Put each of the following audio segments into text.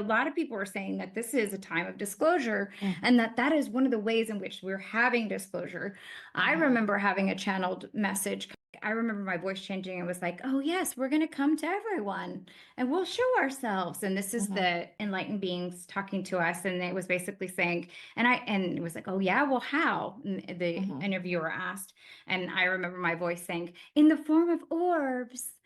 A lot of people are saying that this is a time of disclosure Mhm. and that is one of the ways in which we're having disclosure. I Mhm. remember having a channeled message. I remember my voice changing. It was like, oh, yes, we're going to come to everyone and we'll show ourselves. And this is Mhm. the enlightened beings talking to us. And it was basically saying, and it was like, oh, yeah, well, how? And the Mhm. interviewer asked. And I remember my voice saying, in the form of orbs.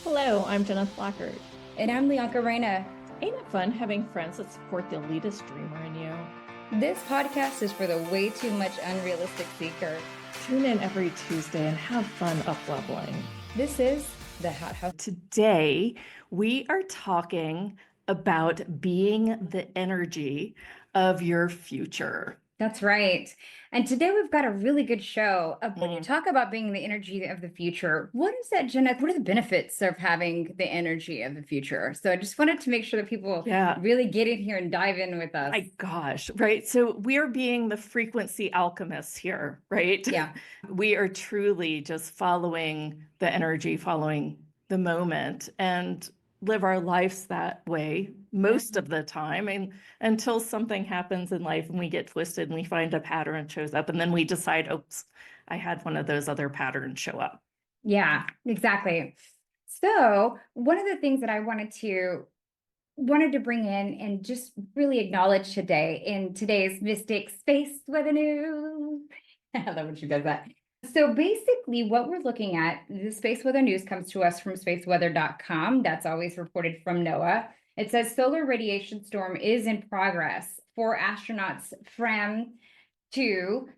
Hello, I'm Jenna Flockert. And I'm Lianka Reyna. Ain't it fun having friends that support the elitist dreamer in you? This podcast is for the way too much unrealistic seeker. Tune in every Tuesday and have fun up-leveling. This is the Hot House. Today, we are talking about being the energy of your future. That's right. And today we've got a really good show. When you Mm. talk about being the energy of the future, what is that, Jenna? What are the benefits of having the energy of the future? So I just wanted to make sure that people Yeah. really get in here and dive in with us. My gosh, right? So we are being the frequency alchemists here, right? Yeah. We are truly just following the energy, following the moment, and live our lives that way most of the time. And until something happens in life and we get twisted and we find a pattern shows up, and then we decide, oops, I had one of those other patterns show up. Yeah, exactly. So one of the things that I wanted to bring in and just really acknowledge today in today's Mystic Space Weather News. I love when she does that. So basically, what we're looking at, the space weather news comes to us from spaceweather.com. That's always reported from NOAA. It says solar radiation storm is in progress. 4 astronauts from 2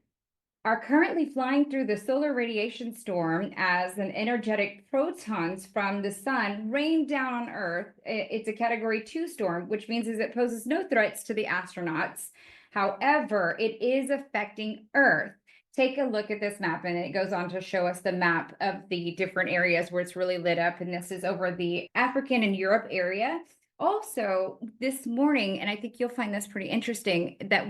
are currently flying through the solar radiation storm as an energetic protons from the sun rain down on Earth. It's a category 2 storm, which means it poses no threats to the astronauts. However, it is affecting Earth. Take a look at this map, and it goes on to show us the map of the different areas where it's really lit up. And this is over the African and Europe area. Also, this morning, and I think you'll find this pretty interesting, that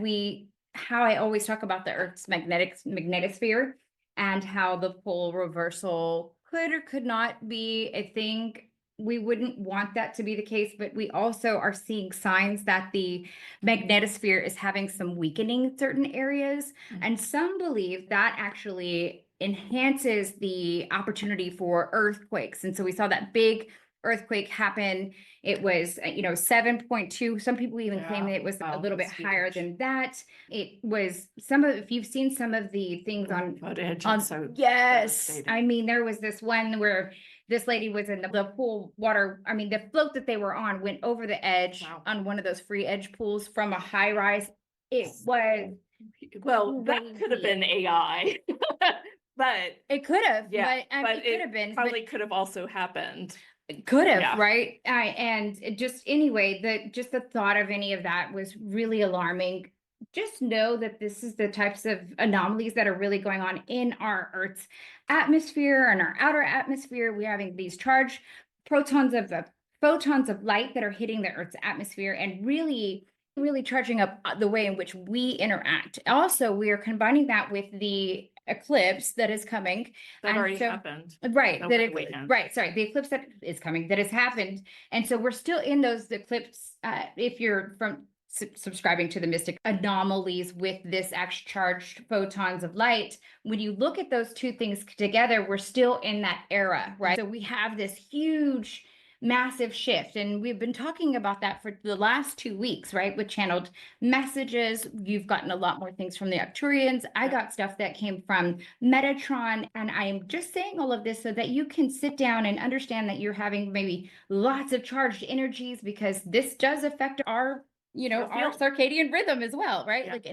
how I always talk about the Earth's magnetosphere and how the pole reversal could or could not be a thing. We wouldn't want that to be the case, but we also are seeing signs that the magnetosphere is having some weakening in certain areas. And some believe that actually enhances the opportunity for earthquakes. And so we saw that big earthquake happen. It was, 7.2. Some people even claim that it was a little bit higher than that. It was if you've seen some of the things on footage, yes. I mean, there was this one where this lady was in the pool water. I mean, the float that they were on went over the edge on one of those free edge pools from a high rise. It was well, that could have been AI. But it could have, yeah, but it could have been, probably could have also happened. Could have, Yeah. right? And just anyway, the thought of any of that was really alarming. Just know that this is the types of anomalies that are really going on in our Earth's atmosphere and our outer atmosphere. We're having these charged photons of light that are hitting the Earth's atmosphere and really charging up the way in which we interact. Also, we are combining that with the eclipse that is coming. That already happened. Right. Sorry. The eclipse that is coming, that has happened. And so we're still in those eclipse. If you're subscribing to the Mystic anomalies with this charged photons of light, when you look at those two things together, we're still in that era, right? So we have this huge massive shift. And we've been talking about that for the last 2 weeks, right? With channeled messages. You've gotten a lot more things from the Arcturians. I got stuff that came from Metatron. And I'm just saying all of this so that you can sit down and understand that you're having maybe lots of charged energies, because this does affect our our circadian rhythm as well, right? Like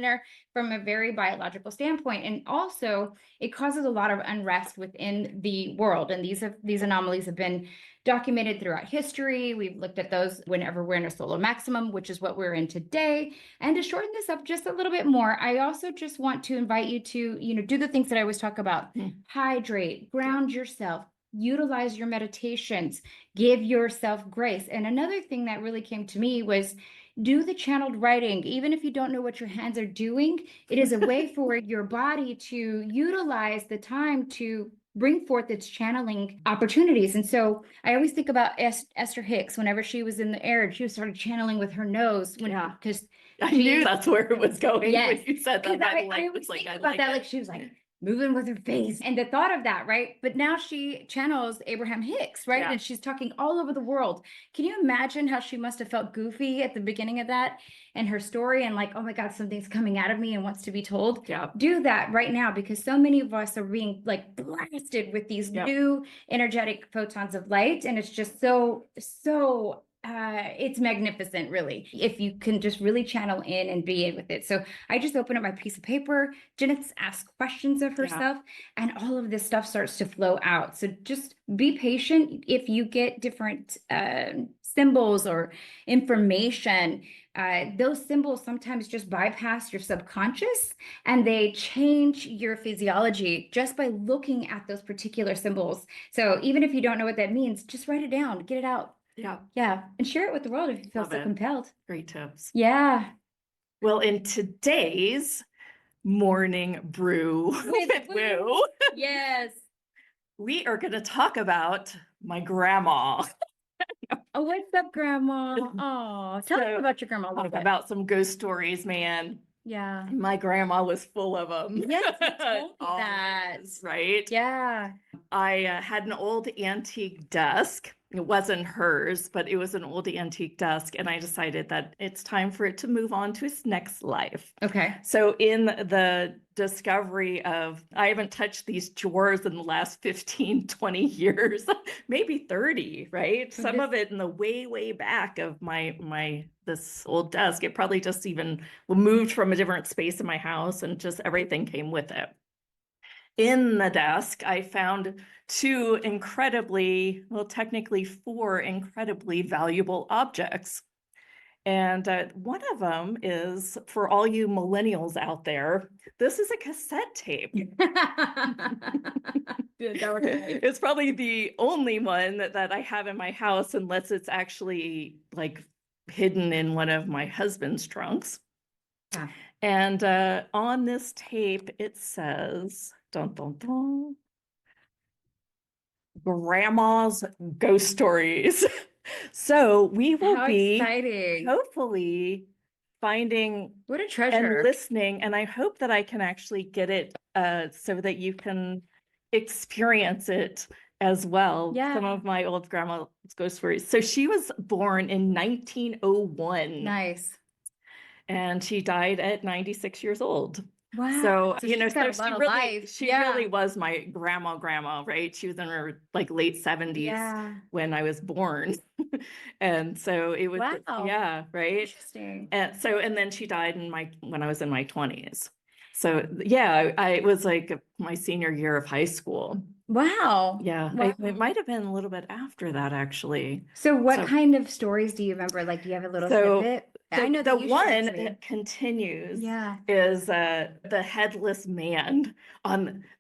from a very biological standpoint. And also it causes a lot of unrest within the world. And these anomalies have been documented throughout history. We've looked at those whenever we're in a solar maximum, which is what we're in today. And to shorten this up just a little bit more, I also just want to invite you to, do the things that I always talk about. Hydrate, ground yourself, utilize your meditations, give yourself grace. And another thing that really came to me was do the channeled writing. Even if you don't know what your hands are doing, it is a way for your body to utilize the time to bring forth its channeling opportunities. And so I always think about Esther Hicks. Whenever she was in the air, she started channeling with her nose because I knew that's where it was going when you said that. I always think about that, like she was like moving with her face and the thought of that, right? But now she channels Abraham Hicks, right? And she's talking all over the world. Can you imagine how she must have felt goofy at the beginning of that and her story and like, oh my God, something's coming out of me and wants to be told? Yeah. Do that right now, because so many of us are being like blasted with these new energetic photons of light. And it's just so it's magnificent, really, if you can just really channel in and be in with it. So I just open up my piece of paper. Jenith asks questions of herself, and all of this stuff starts to flow out. So just be patient if you get different symbols or information. Those symbols sometimes just bypass your subconscious and they change your physiology just by looking at those particular symbols. So even if you don't know what that means, just write it down, get it out. Yeah. And share it with the world if you feel so compelled. Great tips. Yeah. Well, in today's morning brew with Woo, yes, we are going to talk about my grandma. Oh, what's up, Grandma? Oh, tell us about your grandma a little bit. About some ghost stories, man. Yeah. My grandma was full of them. Yes, you told me that. Right? Yeah. I had an old antique desk. It wasn't hers, but it was an old antique desk. And I decided that it's time for it to move on to its next life. Okay. So in the discovery of, I haven't touched these drawers in the last 15, 20 years, maybe 30, right? Some of it in the way back of this old desk. It probably just even moved from a different space in my house and just everything came with it. In the desk, I found technically four incredibly valuable objects. And one of them is, for all you millennials out there, this is a cassette tape. It's probably the only one that I have in my house, unless it's actually like hidden in one of my husband's trunks. And on this tape, it says, dun, dun, dun, Grandma's Ghost Stories. So we will be hopefully finding what a treasure and listening. And I hope that I can actually get it so that you can experience it as well. Yeah. Some of my old grandma's ghost stories. So she was born in 1901. Nice. And she died at 96 years old. Wow. So, she really was my grandma, right? She was in her like late 70s when I was born. And so it was, right? Interesting. And then she died when I was in my 20s. So it was like my senior year of high school. Wow. Yeah. Wow. It might have been a little bit after that, actually. So what kind of stories do you remember? Like, do you have a little snippet? I know the one that continues is the headless man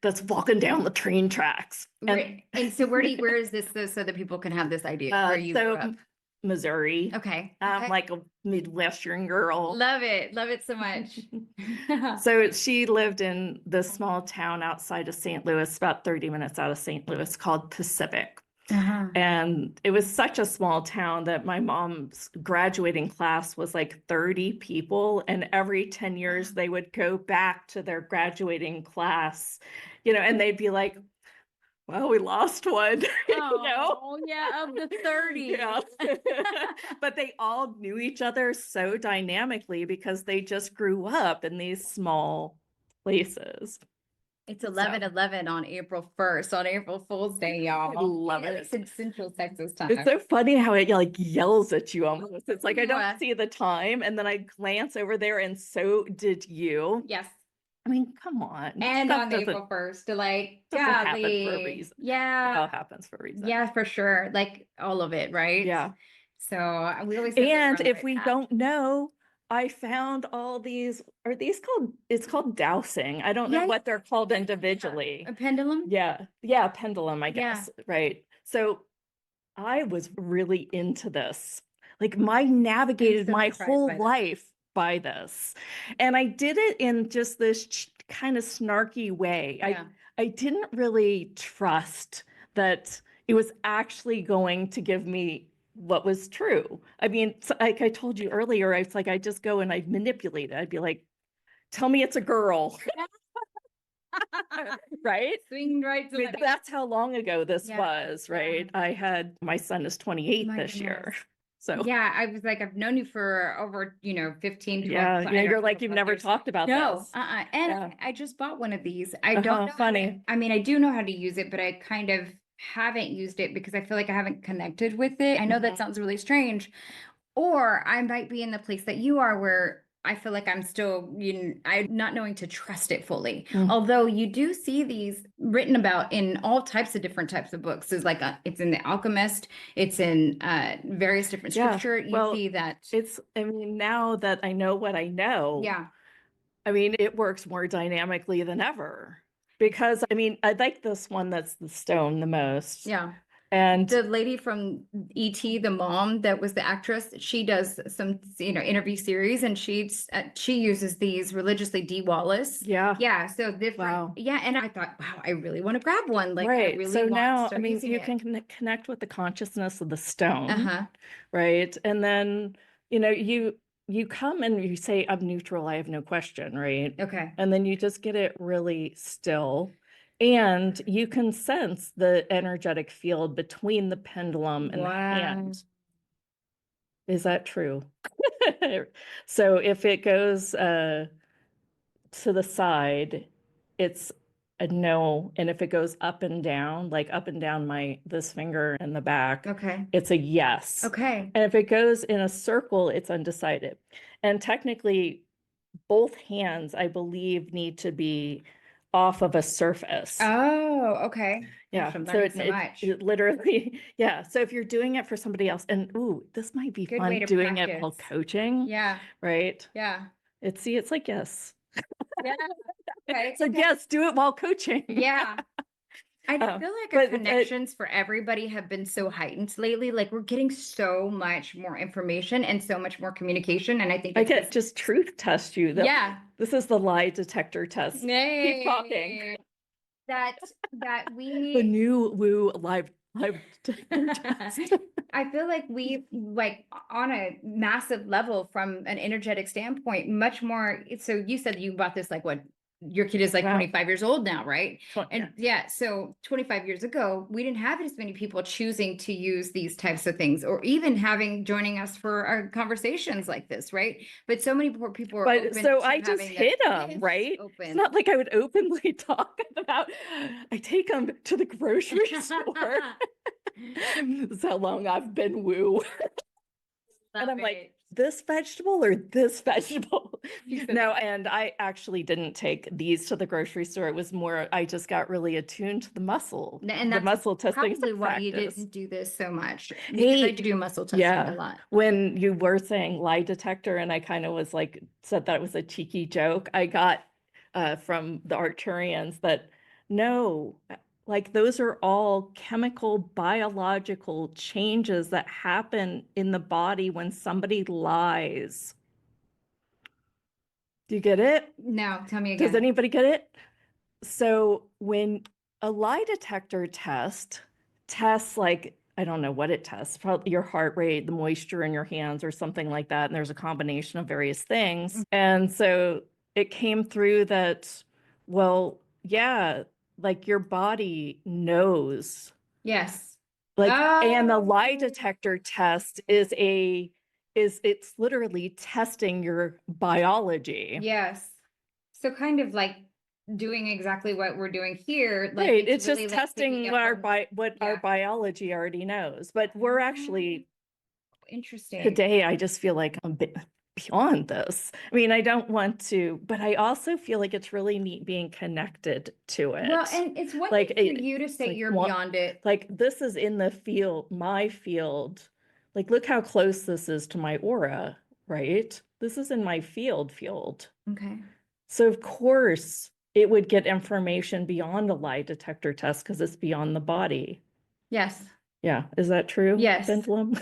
that's walking down the train tracks. And so where is this so that people can have this idea where you grew up? Missouri. Okay. Like a Midwestern girl. Love it so much. So she lived in this small town outside of St. Louis, about 30 minutes out of St. Louis, called Pacific. And it was such a small town that my mom's graduating class was like 30 people. And every 10 years they would go back to their graduating class, and they'd be like, well, we lost one. Oh, yeah, of the 30. Yeah. But they all knew each other so dynamically because they just grew up in these small places. It's 11/11 on April 1st, on April Fool's Day, y'all. I love it. It's in Central Texas time. It's so funny how it like yells at you almost. It's like I don't see the time, and then I glance over there, and so did you. Yes. I mean, come on. And on April 1st, to like, happen for a reason. Yeah. It all happens for a reason. Yeah, for sure. Like all of it, right? Yeah. So we always. And if we don't know, I found all these. Are these called? It's called dowsing. I don't know what they're called individually. A pendulum. Yeah, pendulum. I guess right. So I was really into this. Like navigated my whole life by this, and I did it in just this kind of snarky way. I didn't really trust that it was actually going to give me what was true. I mean, like I told you earlier, it's like I just go and I manipulate it. I'd be like, tell me it's a girl. Right? Swing right to the That's how long ago this Yeah, was, right? I had, my son is 28 My this year. goodness. So Yeah, I was like, I've known you for over, 15, 12. yeah, I yeah, don't you're know, like, you've 12 never years. talked about No, this. And Yeah. I just bought one of these. I don't know how to- Funny. I mean, I do know how to use it, but I kind of haven't used it because I feel like I haven't connected with it. I know that sounds really strange. Or I might be in the place that you are where I feel like I'm still, I'm not knowing to trust it fully. Mm. Although you do see these written about in all types of different types of books. It's like it's in The Alchemist, it's in various different Yeah, scripture. You well, see that. I mean, now that I know what I know, Yeah. I mean, it works more dynamically than ever. Because I mean, I like this one that's the stone the most. Yeah. And The lady from E.T., the mom that was the actress, she does some, interview series, and she uses these religiously, Dee Wallace. yeah, Yeah, so different. wow. Yeah, and I thought, wow, I really want to grab one. Like, I Right. really So want to now, I start mean, using you it. can connect with the consciousness of the stone, Uh-huh. right? And then, you come and you say, I'm neutral, I have no question, right? Okay. And then you just get it really still. And you can sense the energetic field between the pendulum and the hand. Is that true? So if it goes to the side, it's a no. And if it goes up and down, like up and down this finger and the back, Okay. it's a yes. Okay. And if it goes in a circle, it's undecided. And technically, both hands, I believe, need to be off of a surface. Oh, okay. Yeah. Gosh, I'm So learning so much. it literally, yeah. So if you're doing it for somebody else, and ooh, this might be Good fun way to doing it while practice. coaching, Yeah. right? Yeah. It's like, yes. Yeah. Okay. So yes, do it while coaching. Yeah. I Um, feel like our but connections for everybody have been so heightened lately. Like, we're getting so much more information and so much more communication. And I think I it's could just truth test you. yeah. This is the lie detector test. Keep talking. Yay. That The we new woo live detector test. I feel like we like on a massive level from an energetic standpoint, much more. So you said you bought this like what? Your kid is like Wow. 25 years old now, right? And Yeah. yeah, so 25 years ago, we didn't have as many people choosing to use these types of things, or even joining us for our conversations like this, right? But so many more people are But open so to I just having hit their them, gifts right? It's open. not like I would openly talk about, I take them to the grocery store. This is how long I've been woo. And I'm like, this vegetable or this vegetable? No, and I actually didn't take these to the grocery store. It was more, I just got really attuned to the muscle, And the that's muscle testing. probably why you Practice. didn't do this so much. Because Hey, I do muscle testing yeah. a lot. When you were saying lie detector, and I kind of was like, said that it was a cheeky joke, I got from the Arcturians that no, like those are all chemical, biological changes that happen in the body when somebody lies. Do you get it? No, tell me Does again. anybody get it? So when a lie detector tests like, I don't know what it tests, probably your heart rate, the moisture in your hands or something like that. And there's a combination of various things. And so it came through that, well, yeah, like your body knows. Yes. Like, and the lie Oh. detector test it's literally testing your biology. Yes. So kind of like doing exactly what we're doing here. Like Right, it's really just like testing picking what up on- our yeah. biology already knows. But we're actually Interesting. today, I just feel like I'm beyond this. I mean, I don't want to, but I also feel like it's really neat being connected to it. Well, and it's one Like thing for you to say like you're beyond it. like this is in the field, my field. Like, look how close this is to my aura, right? This is in my field. Okay. So of course it would get information beyond the lie detector test because it's beyond the body. Yes. Yeah. Is that true? Yes. Pendulum?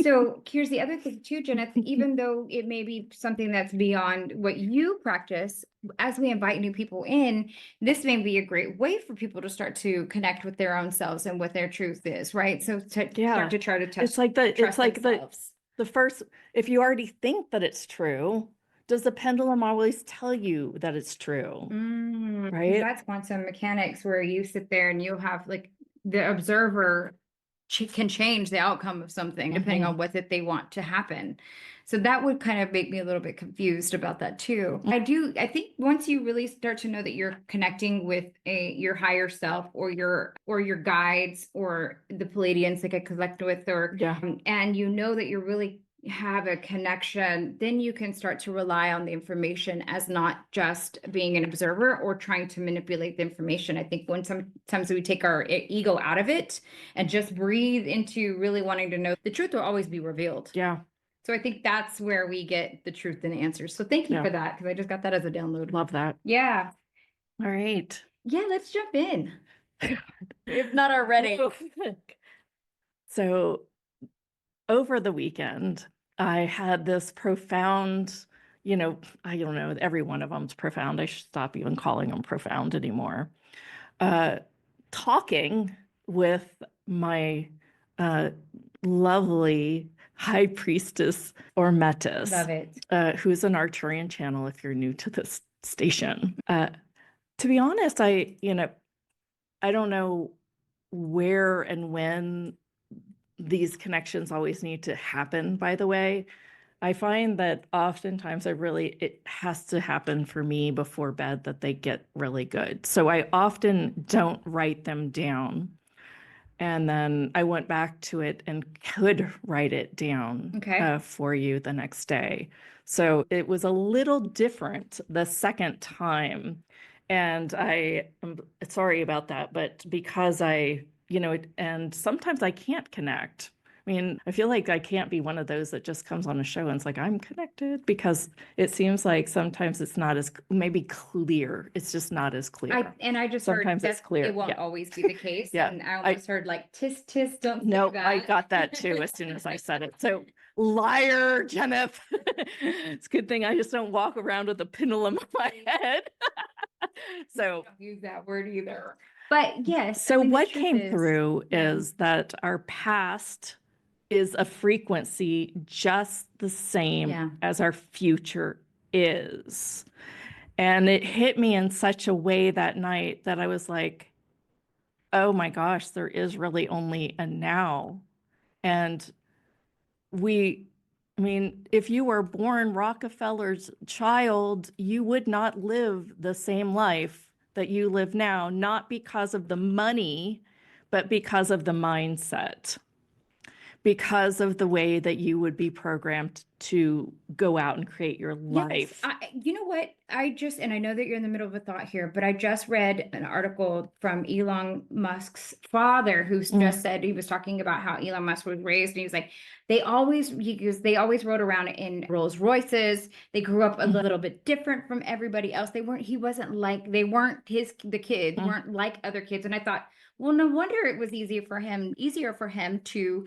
So here's the other thing too, Jeneth, even though it may be something that's beyond what you practice, as we invite new people in, this may be a great way for people to start to connect with their own selves and what their truth is, right? So to Yeah. start to try to It's like trust themselves. the first, if you already think that it's true, does the pendulum always tell you that it's true? 'Cause Right? that's quantum mechanics where you sit there and you have like the observer can change the outcome of something depending on what that they want to happen. So that would kind of make me a little bit confused about that too. I think once you really start to know that you're connecting with your higher self or your guides or the Palladians like I collect with or Yeah. and you know that you're really have a connection, then you can start to rely on the information as not just being an observer or trying to manipulate the information. I think when sometimes we take our ego out of it and just breathe into really wanting to know, the truth will always be revealed. Yeah. So I think that's where we get the truth and answers. So thank you for that, because I just got that as a download. Love that. Yeah. All right. Yeah, let's jump in. If not already. So over the weekend, I had this profound, I don't know, every one of them's profound. I should stop even calling them profound anymore. Talking with my lovely high priestess or Metis, Love it. who's an Arcturian channel if you're new to this station. To be honest, I don't know where and when these connections always need to happen, by the way. I find that oftentimes it has to happen for me before bed that they get really good. So I often don't write them down. And then I went back to it and could write it down for you the next day. So it was a little different the second time. And I am sorry about that, but because and sometimes I can't connect. I mean, I feel like I can't be one of those that just comes on a show and it's like, I'm connected, because it seems like sometimes it's not as maybe clear. It's just not as clear. I just sometimes heard it's clear. It won't always be the case. Yeah. And I almost heard like, tis, tis, don't say No, that. I got that too as soon as I said it. So liar, Jennifer. It's a good thing I just don't walk around with a pendulum on my head. So don't use that word either. But yes. So what came through is that our past is a frequency just the same as our future is. And it hit me in such a way that night that I was like, oh my gosh, there is really only a now. And if you were born Rockefeller's child, you would not live the same life that you live now, not because of the money, but because of the mindset, because of the way that you would be programmed to go out and create your life. You know what? And I know that you're in the middle of a thought here, but I just read an article from Elon Musk's father, who just said, he was talking about how Elon Musk was raised, and he was like, they always rode around in Rolls Royces. They grew up a little bit different from everybody else. The kids weren't like other kids. And I thought, well, no wonder it was easier for him to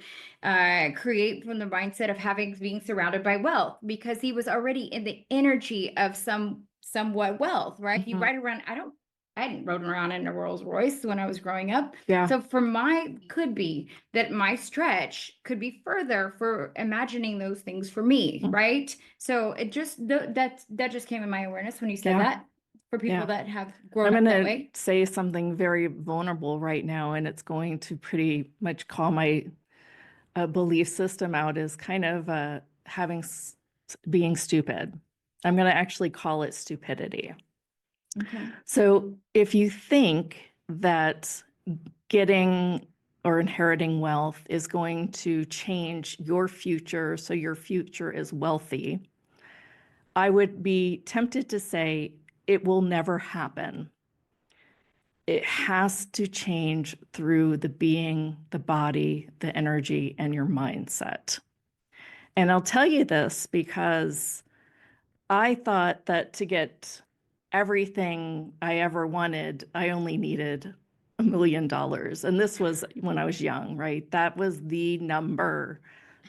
create from the mindset of being surrounded by wealth, because he was already in the energy of somewhat wealth, right? You ride around, I hadn't rode around in a Rolls Royce when I was growing up. Yeah. So could be that my stretch could be further for imagining those things for me, right? So it just, that just came in my awareness when you said that. For people that have grown up that way. I'm going to say something very vulnerable right now, and it's going to pretty much call my belief system out as kind of being stupid. I'm going to actually call it stupidity. Okay. So if you think that getting or inheriting wealth is going to change your future, so your future is wealthy, I would be tempted to say it will never happen. It has to change through the being, the body, the energy, and your mindset. And I'll tell you this because I thought that to get everything I ever wanted, I only needed $1 million. And this was when I was young, right? That was the number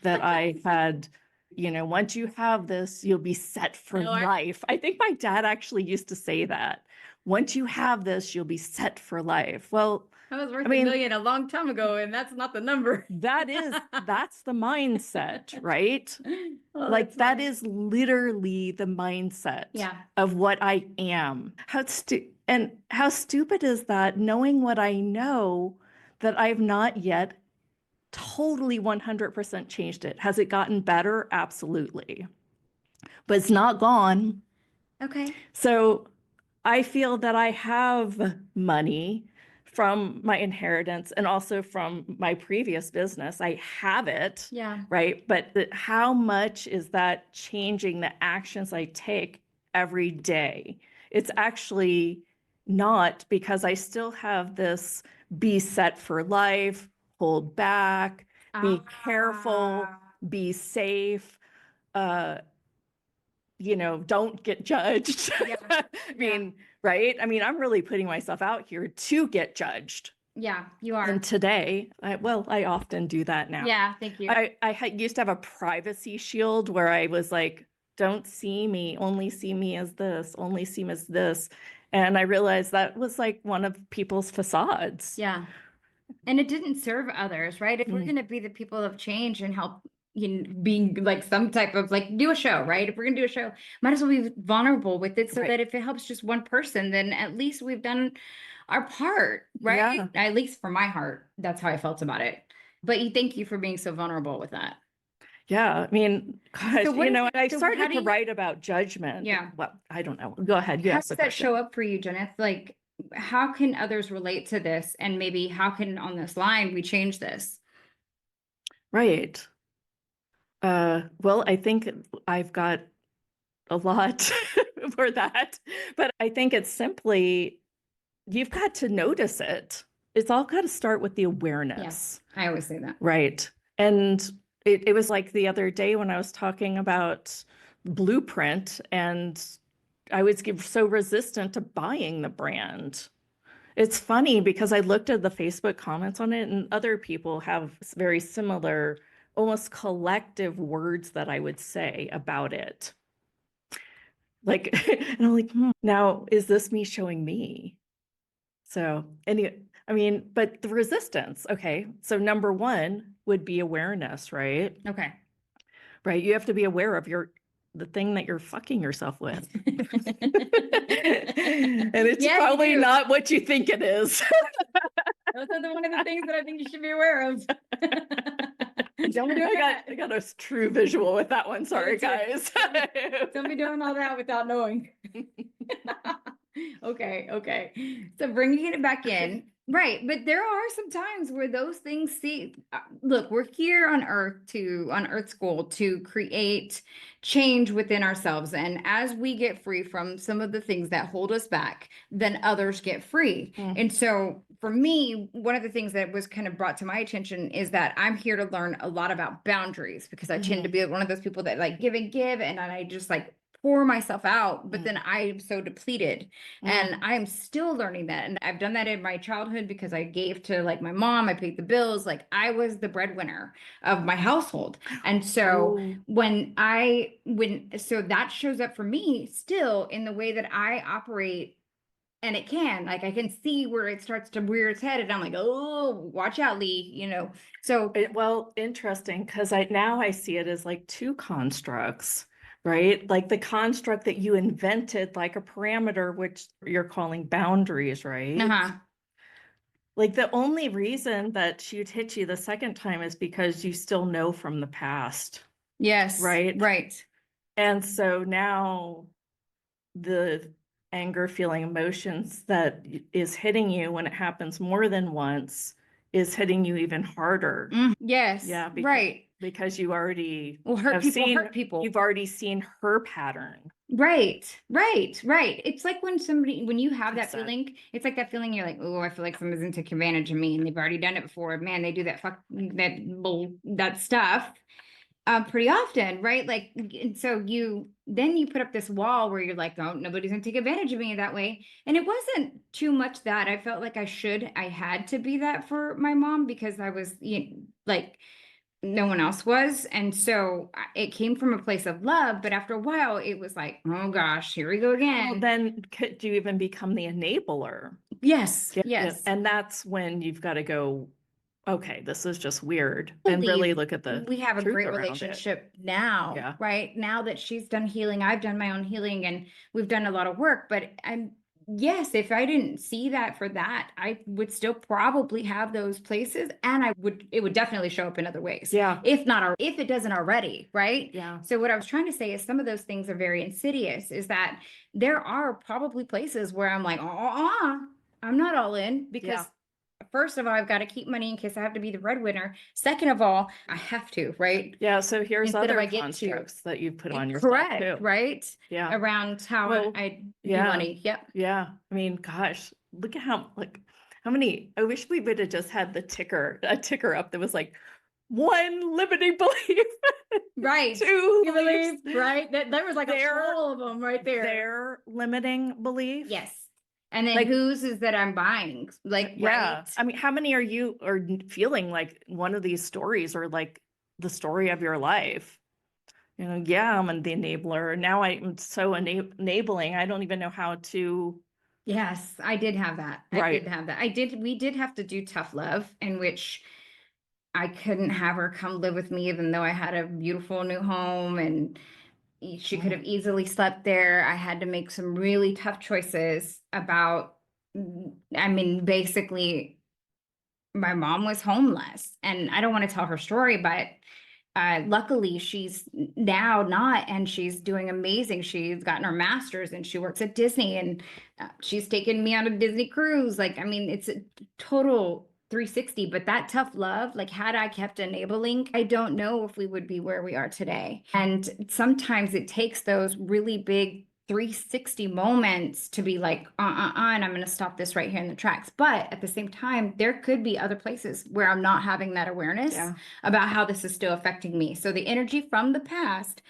that I had, once you have this, you'll be set for life. I think my dad actually used to say that. Once you have this, you'll be set for life. Well, I was worth I mean, $1 million a long time ago, and that's not the number. that's the mindset, right? Oh, Like that's that funny. is literally the mindset Yeah. of what I am. And how stupid is that, knowing what I know, that I've not yet totally 100% changed it. Has it gotten better? Absolutely. But it's not gone. Okay. So I feel that I have money from my inheritance and also from my previous business. I have it. Yeah. Right. But how much is that changing the actions I take every day? It's actually not, because I still have this be set for life, hold back, be careful, be safe. Uh, don't get judged. Yeah. I mean, right? I mean, I'm really putting myself out here to get judged. Yeah, you are. And today, I often do that now. Yeah, thank you. I used to have a privacy shield where I was like, don't see me, only see me as this, only see me as this. And I realized that was like one of people's facades. Yeah. And it didn't serve others, right? If we're Mm. going to be the people of change and help, being like some type of like do a show, right? If we're going to do a show, might as well be vulnerable with it so Right. that if it helps just one person, then at least we've done our part, right? Yeah. At least for my heart, that's how I felt about it. But thank you for being so vulnerable with that. Yeah, I mean, gosh, So what is I so started how do to you, wait about judgment. yeah. Well, I don't know. Go ahead. You How asked does the that show question. up for you, Jenith? Like, how can others relate to this? And maybe how can on this line we change this? Right. Well, I think I've got a lot for that, but I think it's simply, you've got to notice it. It's all got to start with the awareness. Yeah, I always say that. Right. And it was like the other day when I was talking about Blueprint, and I was so resistant to buying the brand. It's funny because I looked at the Facebook comments on it, and other people have very similar, almost collective words that I would say about it. Like, and I'm like, now is this me showing me? So, anyway, I mean, but the resistance, okay. So number one would be awareness, right? Okay. Right. You have to be aware of the thing that you're fucking yourself with. And it's Yeah, probably not what you think it is. Those are one of the things that I think you should be aware of. I got a true visual with that one. Sorry, guys. Don't be doing all that without knowing. Okay. So bringing it back in. Right. But there are some times where those things look, we're here on Earth School to create change within ourselves. And as we get free from some of the things that hold us back, then others get free. And so for me, one of the things that was kind of brought to my attention is that I'm here to learn a lot about boundaries, because I tend to be one of those people that like give and give, and I just like pour myself out, but then I'm so depleted, and I'm still learning that. And I've done that in my childhood because I gave to like my mom, I paid the bills, like I was the breadwinner of my household. And so so that shows up for me still in the way that I operate. And it can, like, I can see where it starts to rear its head, and I'm like, oh, watch out, Lee, So, well, interesting, because now I see it as like two constructs, right? Like the construct that you invented, like a parameter, which you're calling boundaries, right? Like the only reason that she'd hit you the second time is because you still know from the past. yes, right? right. And so now the anger, feeling, emotions that is hitting you when it happens more than once is hitting you even harder. Yes, Yeah, right. because you already Hurt people. You've already seen her pattern. Right. It's like when you have that feeling, it's like that feeling you're like, oh, I feel like someone's into advantage of me, and they've already done it before. Man, they do that that stuff. Pretty often, right? Like, and so then you put up this wall where you're like, oh, nobody's gonna take advantage of me that way. And it wasn't too much that I felt like I had to be that for my mom because I was, like, no one else was. And so it came from a place of love, but after a while it was like, oh gosh, here we go Well, again. then could you even become the enabler? Yes, Yeah, yes. and that's when you've got to go, okay, this is just weird, and really Believe look at the we have a truth great around it. relationship now, Yeah. right? Now that she's done healing, I've done my own healing and we've done a lot of work, but yes, if I didn't see that for that, I would still probably have those places and it would definitely show up in other ways. Yeah. If it doesn't already, right? Yeah. So what I was trying to say is some of those things are very insidious, is that there are probably places where I'm like, I'm not all in because first of all, I've got to keep money in case I have to be the breadwinner. Second of all, I have to, right? Yeah. So here's Instead of other I get to. constructs that you've put on yourself Correct, too. right? Yeah. Around how Well, I do yeah. money. Yep. Yeah. I mean, gosh, look at how many, I wish we would have just had a ticker up that was like one limiting belief. Right. Two You beliefs. believe, right? There was like a full of them right there. Their limiting belief. Yes. And then Like, whose is that I'm buying? Like, yeah. right? I mean, how many are you feeling like one of these stories or like the story of your life? You know, yeah, I'm the enabler. Now I'm so enabling. I don't even know how to. Yes, I did have that. Right. I did have that. We did have to do tough love, in which I couldn't have her come live with me, even though I had a beautiful new home and she could have easily slept there. I had to make some really tough choices about, I mean, basically, my mom was homeless. And I don't want to tell her story, but luckily she's now not, and she's doing amazing. She's gotten her master's and she works at Disney, and she's taken me on a Disney cruise. Like, I mean, it's a total 360, but that tough love, like, had I kept enabling, I don't know if we would be where we are today. And sometimes it takes those really big 360 moments to be like, and I'm going to stop this right here in the tracks. But at the same time, there could be other places where I'm not having that awareness about how this is still affecting me. So the energy from the past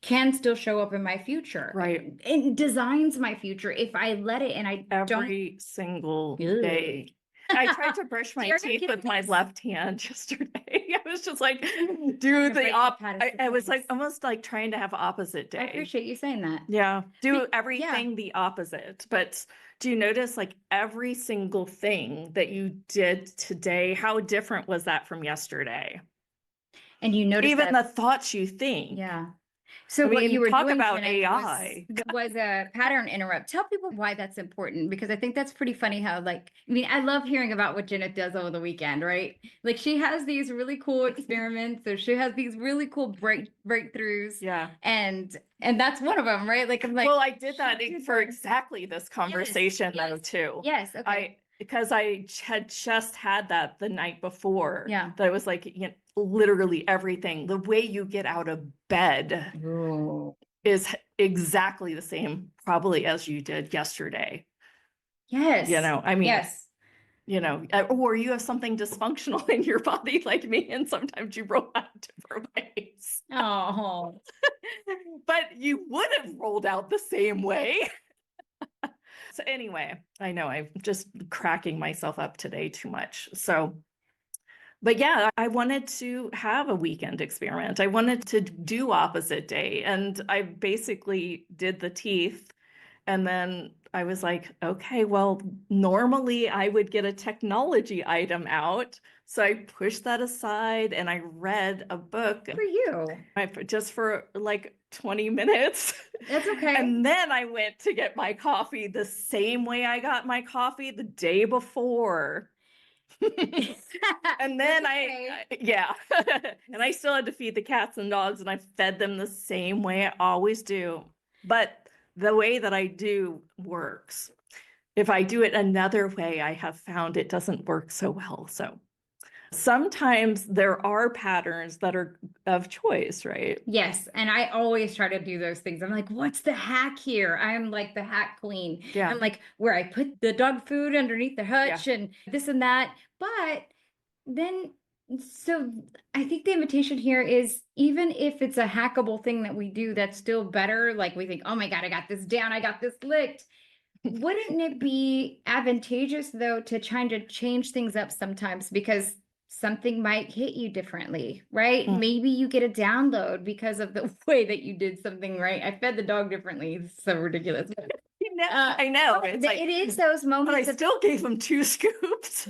can still show up in my future. Right. It designs my future if I let it, and I every single day. I tried to brush my teeth with my left hand yesterday. I was just like, do I was like almost like trying to have opposite day. I appreciate you saying that. Yeah. Do everything the opposite. But do you notice like every single thing that you did today, how different was that from yesterday? And you notice even the thoughts you think. Yeah. So I what mean, you were talk doing about tonight AI. was a pattern interrupt. Tell people why that's important, because I think that's pretty funny how, like, I mean, I love hearing about what Jenna does over the weekend, right? Like, she has these really cool experiments, or she has these really cool breakthroughs. Yeah. And that's one of them, right? Like, I'm like, well, I did that for exactly this conversation though too. Yes. Okay. Because I had just had that the night before. Yeah. That I was like, literally everything. The way you get out of bed is exactly the same probably as you did yesterday. Yes. I mean, yes. Or you have something dysfunctional in your body like me, and sometimes you roll out different ways. Oh. But you would have rolled out the same way. So anyway, I know I'm just cracking myself up today too much. So, but yeah, I wanted to have a weekend experiment. I wanted to do opposite day. And I basically did the teeth. And then I was like, okay, well, normally I would get a technology item out. So I pushed that aside and I read a book. For you. Just for like 20 minutes. That's okay. And then I went to get my coffee the same way I got my coffee the day before. And then and I still had to feed the cats and dogs, and I fed them the same way I always do. But the way that I do works. If I do it another way, I have found it doesn't work so well. So sometimes there are patterns that are of choice, right? Yes. And I always try to do those things. I'm like, what's the hack here? I'm like the hack queen. Yeah. I'm like, where I put the dog food underneath the hutch and this and that. But then So I think the invitation here is, even if it's a hackable thing that we do that's still better, like we think, oh my God, I got this down, I got this licked. Wouldn't it be advantageous though to try to change things up sometimes, because something might hit you differently, right? Mm. Maybe you get a download because of the way that you did something right. I fed the dog differently. It's so ridiculous. I know. But It's like, it is those but I moments of still gave him 2 scoops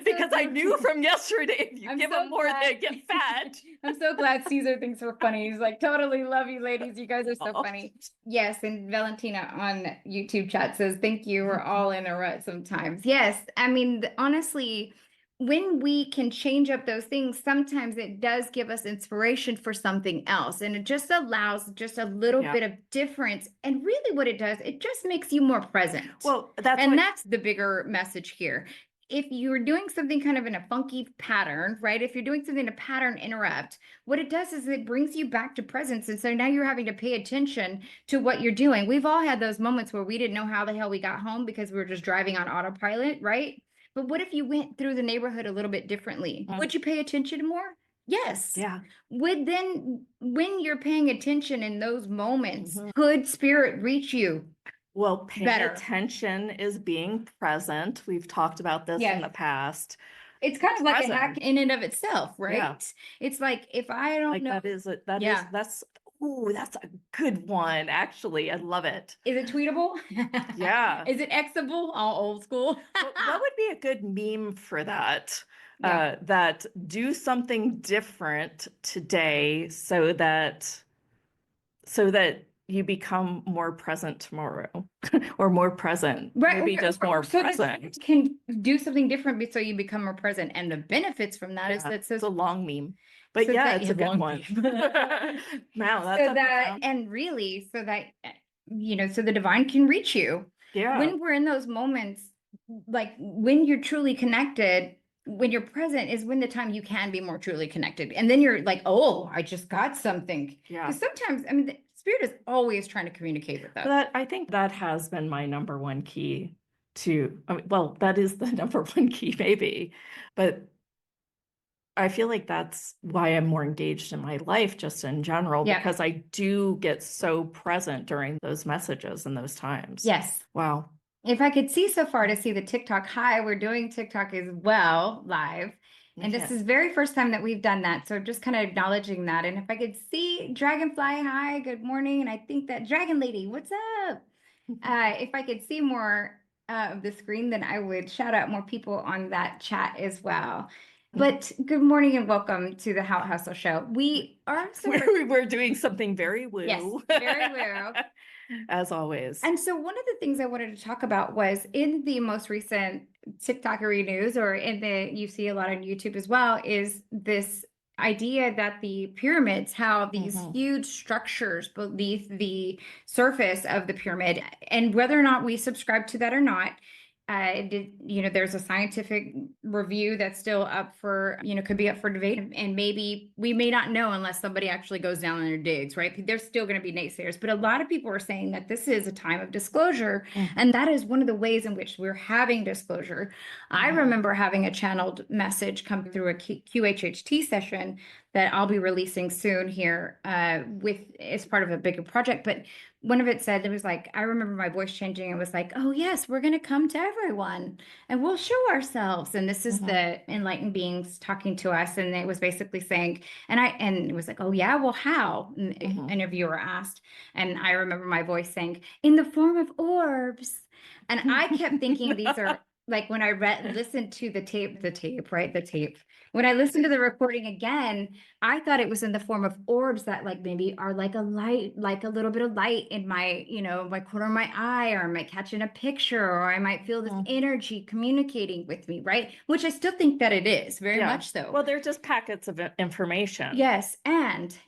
because I knew from yesterday, if you I'm give so them more, glad. they get fat. I'm so glad Caesar thinks we're funny. He's like, totally love you ladies. You guys are so Oh. funny. Yes, and Valentina on YouTube chat says, thank you. We're all in a rut sometimes. Yes, I mean, honestly, when we can change up those things, sometimes it does give us inspiration for something else. And it just allows just a little Yeah. bit of difference. And really what it does, it just makes you more present. Well, that's And what, that's the bigger message here. If you're doing something kind of in a funky pattern, right? If you're doing something in a pattern interrupt, what it does is it brings you back to presence. And so now you're having to pay attention to what you're doing. We've all had those moments where we didn't know how the hell we got home because we were just driving on autopilot, right? But what if you went through the neighborhood a little bit differently? Mm. Would you pay attention more? Yes. yeah. Would then, when you're paying attention in those moments, Mhm. could spirit reach you? Well, paying Better. attention is being present. We've talked about this Yes. in the past. It's kind of like a hack Present. in and of itself, right? Yeah. It's like, if I don't Like know, Yeah. that's, ooh, that's a good one. Actually, I love it. is it tweetable? Yeah. Is it Xable? All old school. What would be a good meme for that? Yeah. That do something different today so that you become more present tomorrow or more present, Right. maybe just more So that you present. can do something different so you become more present. And the benefits from that is Yeah, that so it's a long meme, but so yeah, that it's a is good long one. meme. Wow, that's so a that profound. and really so that so the divine can reach you. Yeah. When we're in those moments, like when you're truly connected, when you're present is when the time you can be more truly connected. And then you're like, oh, I just got something. Yeah. Because sometimes, I mean, the spirit is always trying to communicate with us. But I think that has been my number one key to, I mean, well, that is the number one key, maybe, but I feel like that's why I'm more engaged in my life just in general, Yeah. because I do get so present during those messages and those times. Yes. Wow. If I could see so far to see the TikTok, hi, we're doing TikTok as well live. And this Yes. is very first time that we've done that. So just kind of acknowledging that. And if I could see Dragonfly, hi, good morning. And I think that Dragon Lady, what's up? If I could see more of the screen, then I would shout out more people on that chat as well. But good morning and welcome to the How It Hustle Show. We are We're doing something very woo. Yes, very woo. As always. And so one of the things I wanted to talk about was in the most recent TikTokery news, or in the, you see a lot on YouTube as well, is this idea that the pyramids, how these huge structures beneath the surface of the pyramid, and whether or not we subscribe to that or not, there's a scientific review that's still up for, could be up for debate. And maybe we may not know unless somebody actually goes down there and digs, right? There's still going to be naysayers, but a lot of people are saying that this is a time of disclosure. And that is one of the ways in which we're having disclosure. I remember having a channeled message come through a QHHT session that I'll be releasing soon here as part of a bigger project. But one of it said, it was like, I remember my voice changing. It was like, oh yes, we're going to come to everyone and we'll show ourselves. And this is the enlightened beings talking to us. And it was basically saying, and it was like, oh yeah, well, how? And interviewer asked. And I remember my voice saying, in the form of orbs. And I kept thinking these are like when I listened to the tape, right? The tape. When I listened to the recording again, I thought it was in the form of orbs that like maybe are like a light, like a little bit of light in my, my corner of my eye, or I might catch in a picture, or I might feel this energy communicating with me, right? Which I still think that it is very much so. Well, they're just packets of information. Yes, and.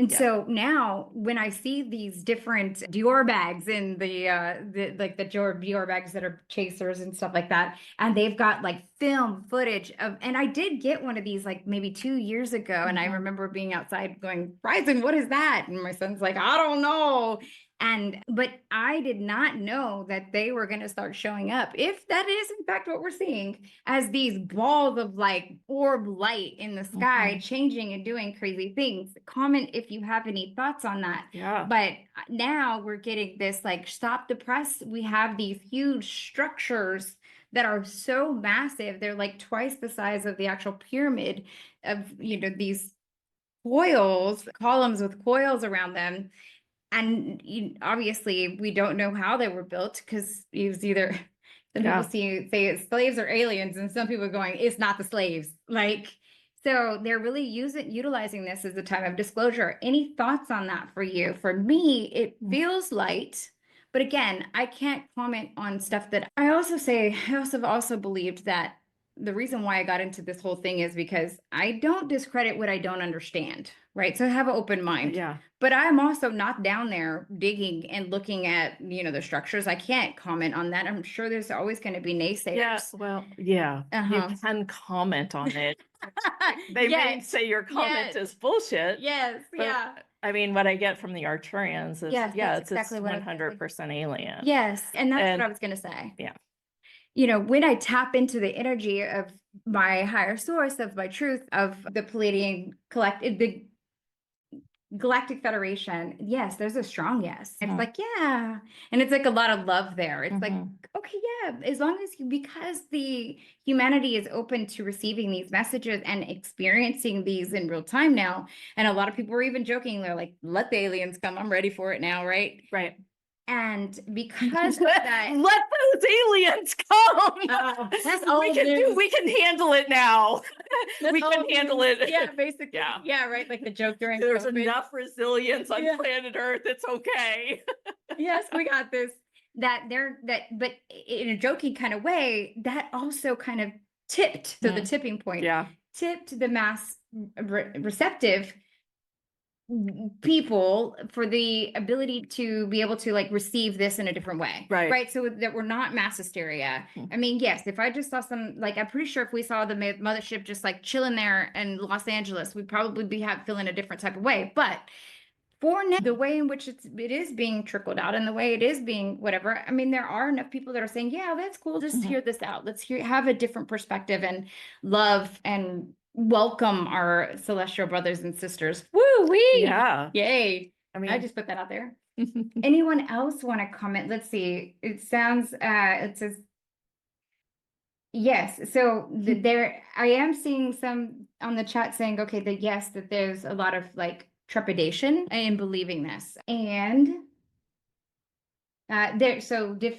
So now when I see these different diorbags in the diorbags that are chasers and stuff like that, and they've got like film footage of, and I did did get one of these like maybe 2 years ago. And I Mhm. remember being outside going, Ryzen, what is that? And my son's like, I don't know. But I did not know that they were going to start showing up, if that is in fact what we're seeing, as these balls of like orb light in the sky, Mhm. changing and doing crazy things. Comment if you have any thoughts on that. Yeah. But now we're getting this like stop the press. We have these huge structures that are so massive. They're like twice the size of the actual pyramid of, these coils, columns with coils around them. And obviously, we don't know how they were built, because it was either some people Yeah. say it's slaves or aliens, and some people are going, it's not the slaves. Like, so they're really utilizing this as a time of disclosure. Any thoughts on that for you? For me, it feels light. But again, I can't comment on stuff that I also believed that the reason why I got into this whole thing is because I don't discredit what I don't understand, right? So I have an open mind. Yeah. But I'm also not down there digging and looking at, the structures. I can't comment on that. I'm sure there's always going to be naysayers. Yeah. Well, yeah. Uh-huh. You can comment on it. They may Yes. say your comment is bullshit. Yes. But, Yeah. I mean, what I get from the Arcturians is, Yes, that's it's exactly what I was gonna say. 100% alien. Yes. And that's And what I was going to say. yeah. When I tap into the energy of my higher source, of my truth, of the Palladian collective, the Galactic Federation, yes, there's a strong yes. It's like, yeah. And it's like a lot of love there. It's like, okay, yeah, as long as because the humanity is open to receiving these messages and experiencing these in real time now. And a lot of people were even joking, they're like, let the aliens come. I'm ready for it now, right? Right. And because of that, let those aliens come. We can handle it now. We can handle it. Yeah, basically. Yeah. Yeah, right. Like the joke during There's COVID. enough resilience on planet Earth. It's okay. Yes, we got this. But in a joking kind of way, that also kind of tipped to the tipping point. Yeah. Tipped the mass receptive people for the ability to be able to like receive this in a different way. Right. So that we're not mass hysteria. I mean, yes, if I just saw some, like, I'm pretty sure if we saw the mothership just like chilling there in Los Angeles, we'd probably be feeling a different type of way. But for now, the way in which it is being trickled out and the way it is being whatever, I mean, there are enough people that are saying, yeah, that's cool. Just hear this out. Let's have a different perspective and love and welcome our celestial brothers and sisters. Woo wee! Yeah. Yay! I mean, I just put that out there. Anyone else want to comment? Let's see. It sounds. It says yes. So there, I am seeing some on the chat saying, okay, that there's a lot of like trepidation in believing this, and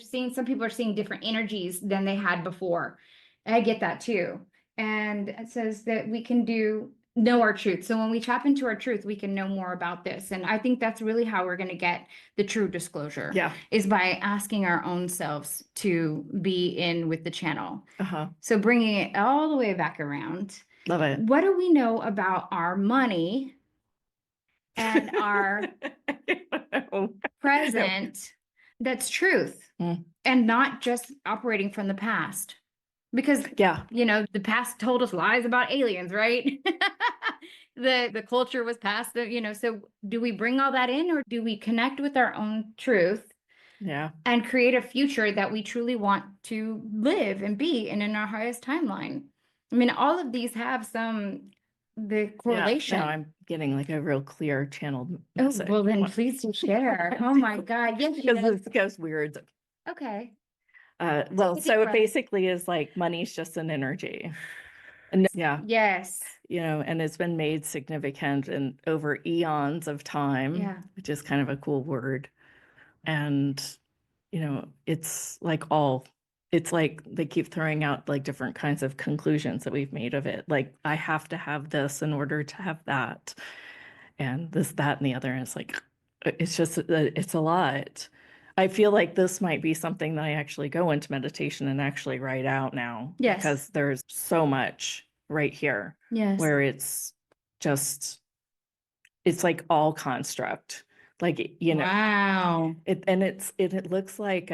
seeing some people are seeing different energies than they had before. I get that too. And it says that we can know our truth. So when we tap into our truth, we can know more about this. And I think that's really how we're going to get the true disclosure. Yeah. Is by asking our own selves to be in with the channel. Uh-huh. So bringing it all the way back around. Love it. What do we know about our money and our present that's truth and not just operating from the past? Because the past told us lies about aliens, right? The culture was passed, so do we bring all that in, or do we connect with our own truth and create a future that we truly want to live and be in our highest timeline? I mean, all of these have the correlation. Now I'm getting like a real clear channeled message. Oh, well then please do share. Oh my God. Yes, because this goes weird. Okay. Well, so it basically is like money's just an energy. And yes. And it's been made significant in over eons of time, which is kind of a cool word. And, it's like it's like they keep throwing out like different kinds of conclusions that we've made of it. Like, I have to have this in order to have that, and this, that, and the other. And it's like, it's a lot. I feel like this might be something that I actually go into meditation and actually write out now. Yes. Because there's so much right here. Yes. Where it's like all construct. Like, Wow. it looks like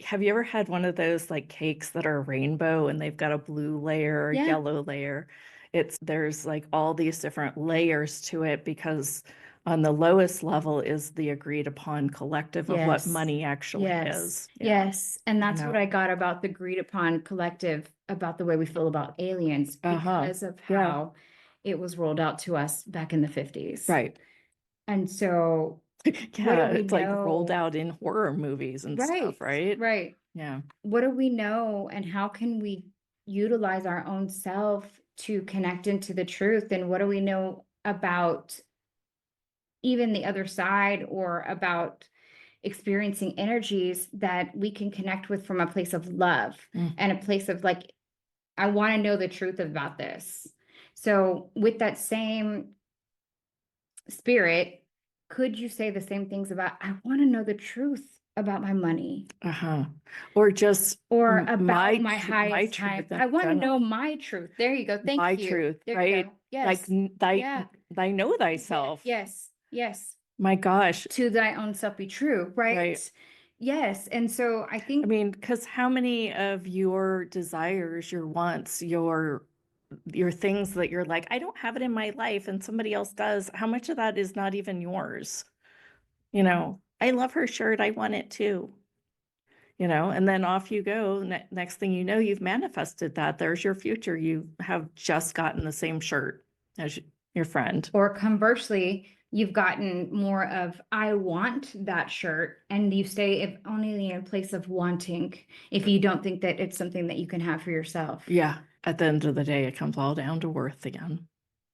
have you ever had one of those like cakes that are rainbow and they've got a blue layer, a Yeah. yellow layer? There's like all these different layers to it because on the lowest level is the agreed upon collective of what Yes. money actually Yes. is. Yeah. Yes. And that's what know. I got about the agreed upon collective, about the way we feel about aliens Uh-huh. because of Yeah. how it was rolled out to us back in the 50s. Right. And so what Yeah, do we it's like rolled know? out in horror movies and stuff, right? Right. Yeah. What do we know and how can we utilize our own self to connect into the truth? And what do we know about even the other side or about experiencing energies that we can connect with from a place of love Mm. and a place of like, I want to know the truth about this. So with that same spirit, could you say the same things about, I want to know the truth about my money Uh-huh. Or just or m- about my my highest time? truth in I want to general. know my truth. There you go. Thank My you. truth, There you right? go. Like Yes. Yeah. thy know thyself. Yes. Yes. My gosh, To thy own self be true, right? right. Yes. And so I I think, mean, because how many of your desires, your wants, your things that you're like, I don't have it in my life and somebody else does, how much of that is not even yours? You know, I love her shirt, I want it too. You know, and then off you go. Next thing you know, you've manifested that. There's your future. You have just gotten the same shirt as your friend. or conversely, you've gotten more of, I want that shirt, and you stay if only in a place of wanting, if you don't think that it's something that you can have for yourself. Yeah. At the end of the day, it comes all down to worth again.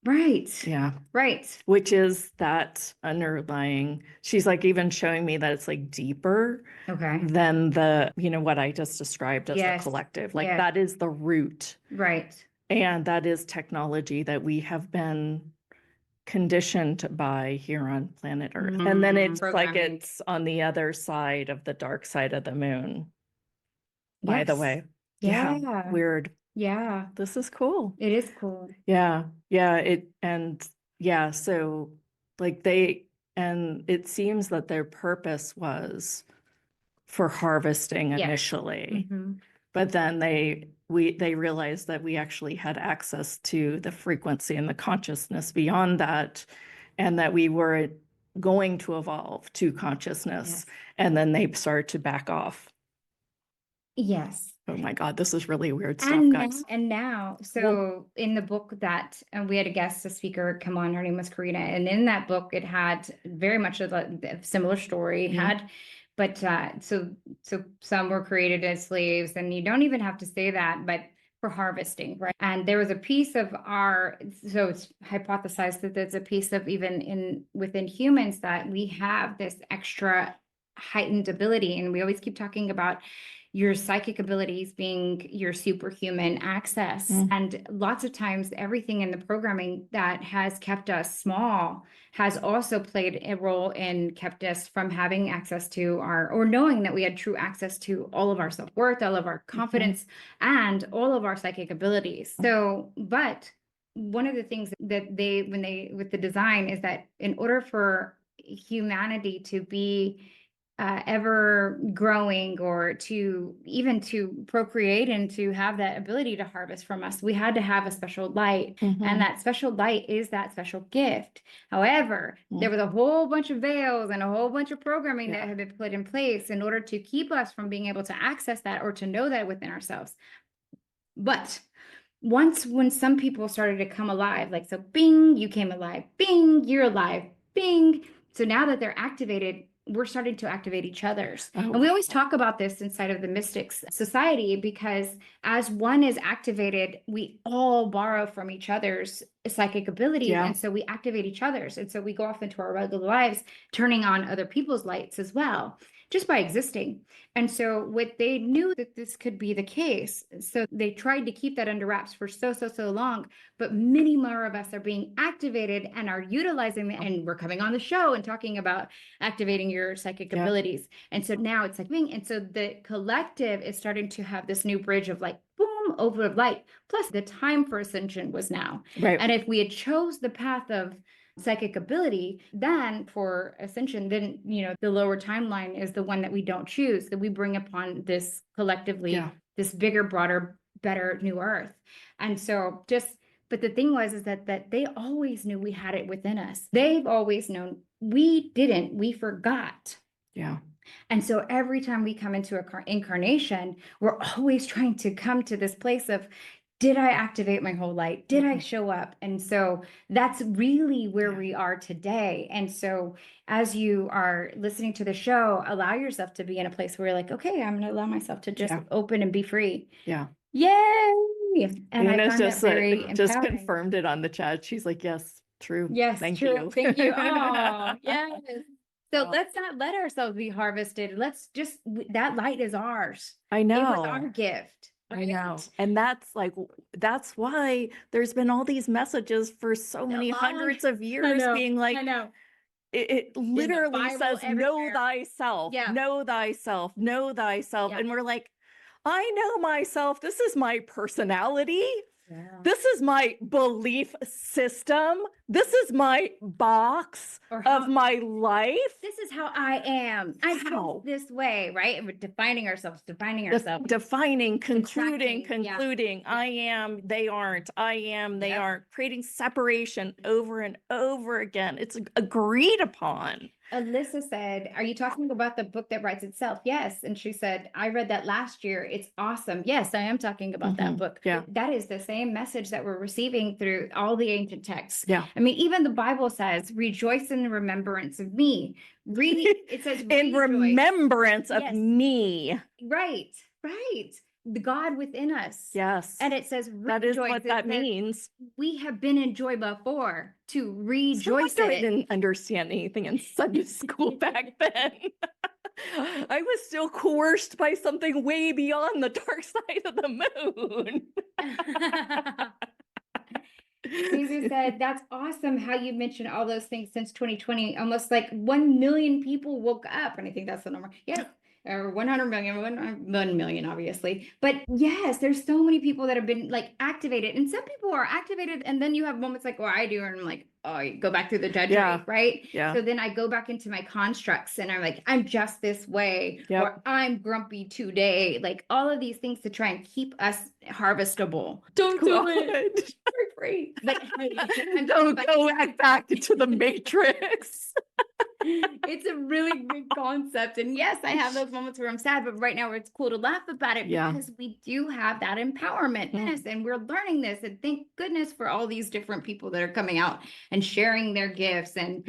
Right. Yeah. Right. Which is that underlying, she's like even showing me that it's like deeper Okay. than what I just described as the Yes. collective. Like Yes. that is the root. Right. And that is technology that we have been conditioned by here on planet Earth. And then it's like Programming. it's on the other side of the dark side of the moon, by the Yes. way. Yeah. Weird. Yeah. This is cool. It is cool. Yeah. So like and it seems that their purpose was for harvesting Yes. initially. Mhm. But then they realized that we actually had access to the frequency and the consciousness beyond that, and that we were going to evolve to consciousness. Yes. And then they started to back off. Yes. Oh my God, this is really weird stuff, And guys. now, so Well- in the book that we had a speaker come on, her name was Karina, and in that book it had very much of a similar story. It Mhm. had, but so some were created as slaves, and you don't even have to say that, but for harvesting, right? And there was a piece of so it's hypothesized that there's a piece of even within humans that we have this extra heightened ability, and we always keep talking about your psychic abilities being your superhuman access. Mm. And lots of times, everything in the programming that has kept us small has also played a role in kept us from having access to or knowing that we had true access to all of our self-worth, all of our confidence, and all of our psychic abilities. So, but one of the things that with the design is that in order for humanity to be ever growing or to even to procreate and to have that ability to harvest from us, we had to have a special light. Mhm. And that special light is that special gift. However, there was a whole bunch of veils and a whole bunch of programming that had been put in place in order to keep us from being able to access that or to know that within ourselves. But when some people started to come alive, like, so bing, you came alive, bing, you're alive, bing. So now that they're activated, we're starting to activate each other's. Oh. And we always talk about this inside of the Mystics Society, because as one is activated, we all borrow from each other's psychic abilities. Yeah. And so we activate each other's. And so we go off into our regular lives, turning on other people's lights as well, just by existing. And so what they knew that this could be the case. So they tried to keep that under wraps for so long, but many more of us are being activated and are utilizing that. And we're coming on the show and talking about activating your psychic abilities. And so now it's like, and so the collective is starting to have this new bridge of like, boom, over light. Plus the time for ascension was now. Right. And if we had chose the path of psychic ability, then for ascension, then, the lower timeline is the one that we don't choose, that we bring upon this collectively, this bigger, broader, better new earth. And so but the thing is that they always knew we had it within us. They've always known. We didn't, we forgot. Yeah. And so every time we come into a incarnation, we're always trying to come to this place of, did I activate my whole light? Did I show up? And so that's really where we are today. And so as you are listening to the show, allow yourself to be in a place where you're like, okay, I'm going to allow myself to just open and be free. Yeah. Yay. And I Nina's find that very just empowering. confirmed it on the chat. She's like, yes, true. Yes, Thank true. you. Thank you. Oh, yes. So Oh. let's not let ourselves be harvested. Let's just, that light is ours. I know. It was our gift. I know. And that's why there's been all these messages for so many hundreds of years being like, I know. It literally Bible, says, know everywhere. thyself, know thyself, know thyself. Yeah. And we're like, I know myself. This is my personality. Yeah. This is my belief system. This is my box of my life. This is how I am. I feel this way, right? And we're defining ourselves. Defining, concluding. Yeah. I am, they aren't. I am, they aren't. Creating separation over and over again. It's agreed upon. Alyssa said, are you talking about the book that writes itself? Yes. And she said, I read that last year. It's awesome. Yes, I am talking about that book. Yeah. That is the same message that we're receiving through all the ancient texts. Yeah. I mean, even the Bible says, rejoice in the remembrance of me. Really, it says, in remembrance of me. Right. The God within us. Yes. And it says, that is what that means. We have been in joy before, to rejoice in it. I didn't understand anything in Sunday school back then. I was still coerced by something way beyond the dark side of the moon. Caesar said, that's awesome how you mentioned all those things since 2020. Almost like 1 million people woke up. And I think that's the number. Yeah. Or 100 million, 1 million, obviously. But yes, there's so many people that have been like activated. And some people are activated. And then you have moments like, well, I do. And I'm like, oh, I go back through the judgment, right? Yeah. So then I go back into my constructs and I'm like, I'm just this way. Or I'm grumpy today. Like all of these things to try and keep us harvestable. Don't do it. Free. But don't go back into the matrix. It's a really good concept. And yes, I have those moments where I'm sad, but right now it's cool to laugh about it because we do have that empowerment in us and we're learning this. And thank goodness for all these different people that are coming out and sharing their gifts and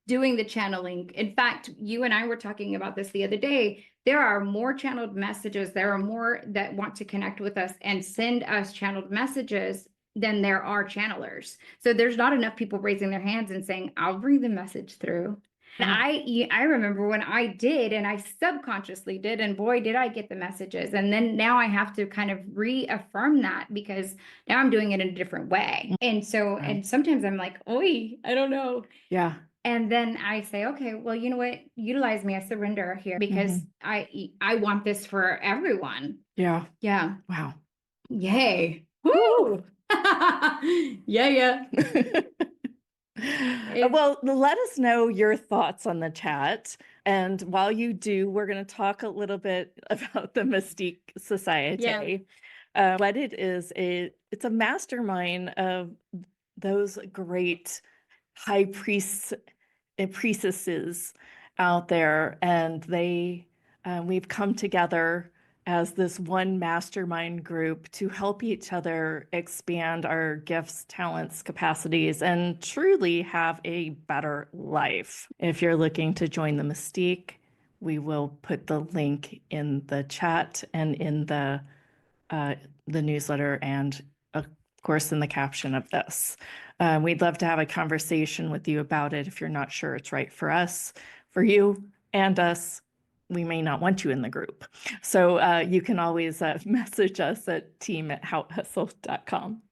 doing the channeling. In fact, you and I were talking about this the other day. There are more channeled messages. There are more that want to connect with us and send us channeled messages than there are channelers. So there's not enough people raising their hands and saying, I'll bring the message through. And I remember when I did, and I subconsciously did, and boy, did I get the messages. And then now I have to kind of reaffirm that because now I'm doing it in a different way. And so, and sometimes I'm like, oi, I don't know. Yeah. And then I say, okay, well, you know what? Utilize me. I surrender here because I want this for everyone. Yeah. Yeah. Wow. Yay. Woo! Yeah. Well, let us know your thoughts on the chat. And while you do, we're going to talk a little bit about the Mystique Society. What it is, it's a mastermind of those great high priests and priestesses out there. And we've come together as this one mastermind group to help each other expand our gifts, talents, capacities, and truly have a better life. If you're looking to join the Mystique, we will put the link in the chat and in the newsletter and of course in the caption of this. We'd love to have a conversation with you about it if you're not sure it's right for us, for you and us. We may not want you in the group. So you can always message us at team@houthustle.com.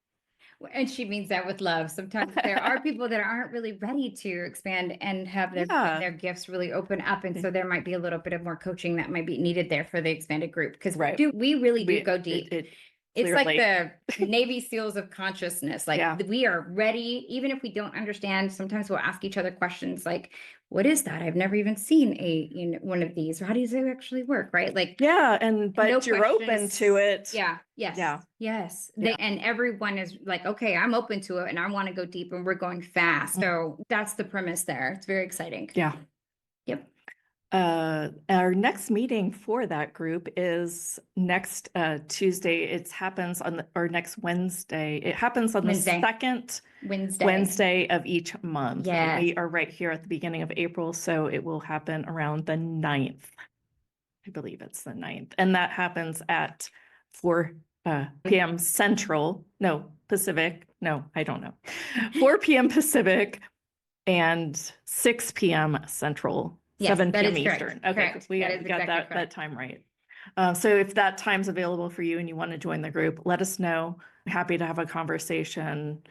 And she means that with love. Sometimes there are people that aren't really ready to expand and have their gifts really open up. And so there might be a little bit of more coaching that might be needed there for the expanded group. Because we really do go deep. It's like clearly. the Navy SEALs of consciousness. Like Yeah. we are ready, even if we don't understand. Sometimes we'll ask each other questions like, "What is that? I've never even seen one of these. Or how does it actually work?" Right? Like, Yeah, no but you're question open to is. it. Yeah. Yes. Yeah. Yes. Yeah. And everyone is like, "Okay, I'm open to it, and I want to go deep, and we're going fast." So that's the premise there. It's very exciting. Yeah. Yep. Our next meeting for that group is next Tuesday. It happens or next Wednesday. It happens on the Wednesday. second Wednesday. Wednesday of each month. Yes. We are right here at the beginning of April, so it will happen around the 9th. I believe it's the 9th. And that happens at 4 p.m. Central. No, Pacific. No, I don't know. 4 p.m. Pacific and 6 p.m. Central. Yes, 7 that p.m. is correct. Eastern. Okay, Correct. we That got is exactly that correct. time right. So if that time's available for you and you want to join the group, let us know. I'm happy to have a conversation.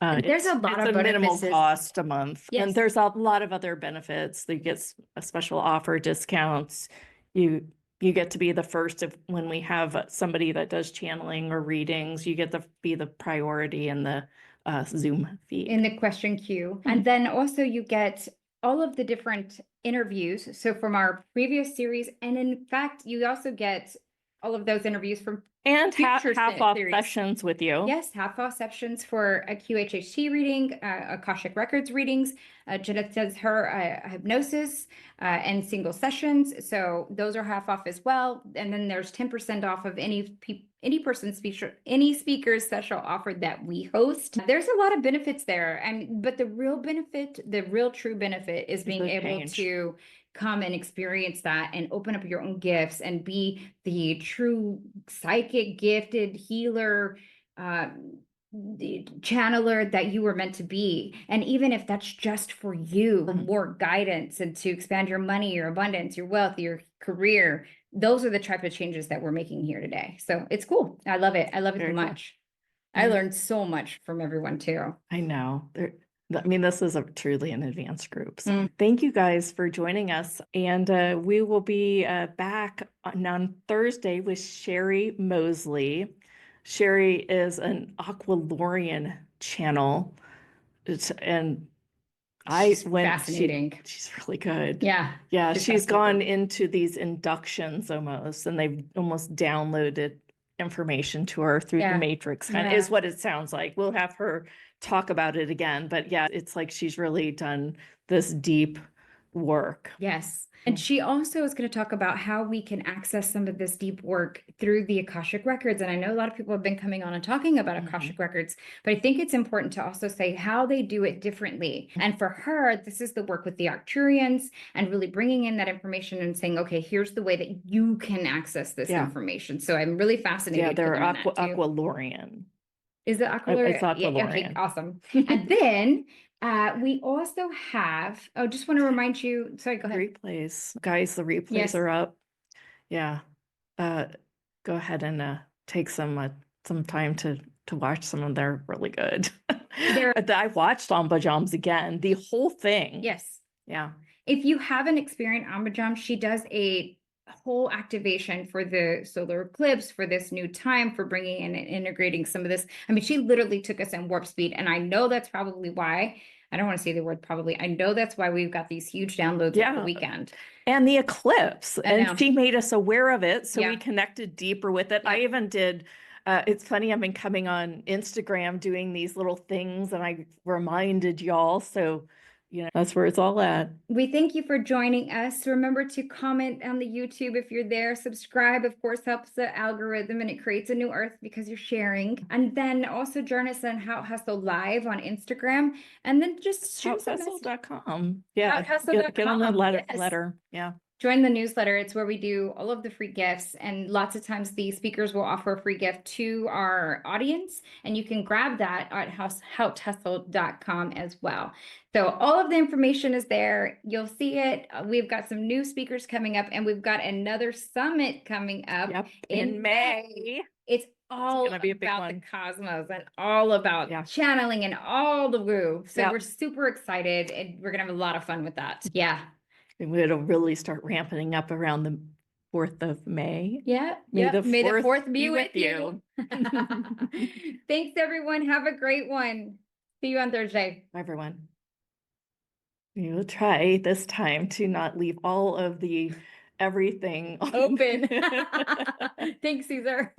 There's a lot it's of a minimal benefits. cost a month, Yes. and there's a lot of other benefits. You get a special offer, discounts. You get to be the first when we have somebody that does channeling or readings. You get to be the priority in the Zoom feed. In the question queue. And then also you get all of the different interviews. So from our previous series, and in fact, you also get all of those interviews from and half future off series. sessions with you. Yes, half off sessions for a QHHT reading, Akashic Records readings. Jeanette does her hypnosis and single sessions. So those are half off as well. And then there's 10% off of any speaker's special offer that we host. There's a lot of benefits there. But the real true benefit is being able to come and experience that and open up your own gifts and be the true psychic gifted healer, the channeler that you were meant to be. And even if that's just for you, for more guidance and to expand your money, your abundance, your wealth, your career, those are the type of changes that we're making here today. So it's cool. I love it. I love it so much. I learned so much from everyone too. I know. I mean, this is truly an advanced group. So thank you guys for joining us. And we will be back on Thursday with Sherry Mosley. Sherry is an Aqualorian channel. And she's fascinating. She's really good. Yeah. Yeah. She's gone into these inductions almost, and they've almost downloaded information to her through the matrix, kind of is what it sounds like. We'll have her talk about it again, but yeah, it's like she's really done this deep work. Yes. And she also is going to talk about how we can access some of this deep work through the Akashic Records. And I know a lot of people have been coming on and talking about Akashic Records, but I think it's important to also say how they do it differently. And for her, this is the work with the Arcturians and really bringing in that information and saying, okay, here's the way that you can access this information. So I'm really fascinated. Yeah, they're Aqualorian. Is it Aqualorian? It's Aqualorian. Yeah, okay, awesome. And then we also have, just want to remind you, sorry, go ahead. Replays. Guys, the replays are up. Yeah. Go ahead and take some time to watch some of them. They're really good. I watched Ambajams again, the whole thing. Yes. Yeah. If you haven't experienced Ambajam, she does a whole activation for the solar eclipse, for this new time, for bringing in and integrating some of this. I mean, she literally took us in warp speed. And I know that's probably why, I don't want to say the word probably, I know that's why we've got these huge downloads over the weekend. And the eclipse. And she made us aware of it. So we connected deeper with it. I even did, it's funny, I've been coming on Instagram doing these little things and I reminded y'all. So that's where it's all at. We thank you for joining us. Remember to comment on the YouTube if you're there. Subscribe, of course, helps the algorithm and it creates a new earth because you're sharing. And then also join us on How Hustle Live on Instagram. And then just shoot HowHustle.com. Yeah. HowHustle.com. Get on the letter. Yeah. Join the newsletter. It's where we do all of the free gifts. And lots of times the speakers will offer a free gift to our audience. And you can grab that at HowHustle.com as well. So all of the information is there. You'll see it. We've got some new speakers coming up and we've got another summit coming up in May. It's all about the cosmos and all about channeling and all the woo. So we're super excited and we're going to have a lot of fun with that. Yeah. And it'll really start ramping up around 4th of May. Yeah. May Yep. the May the 4th fourth be with you. Thanks, everyone. Have a great one. See you on Thursday. Bye, everyone. We will try this time to not leave all of the everything Open. Thanks, Caesar.